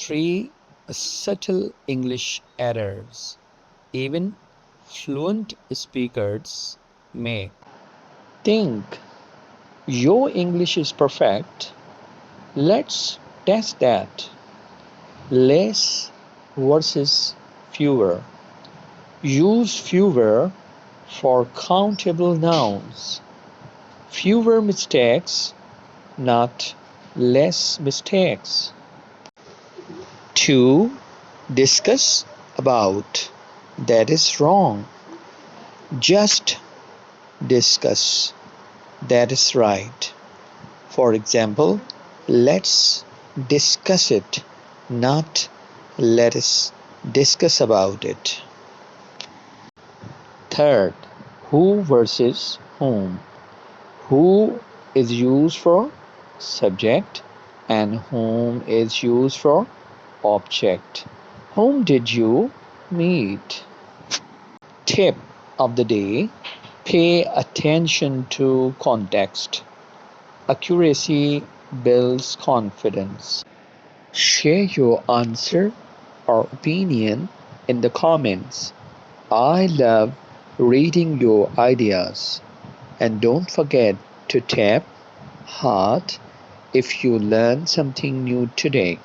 Three subtle English errors even fluent speakers make. Think your English is perfect. Let's test that. Less versus fewer. Use fewer for countable nouns. Fewer mistakes, not less mistakes. 2. Discuss about. That is wrong. Just discuss. That is right. For example, let's discuss it, not let us discuss about it. Third, who versus whom. Who is used for subject and whom is used for object. Whom did you meet? Tip of the day: pay attention to context. Accuracy builds confidence. Share your answer or opinion in the comments. I love reading your ideas. And don't forget to tap heart if you learned something new today.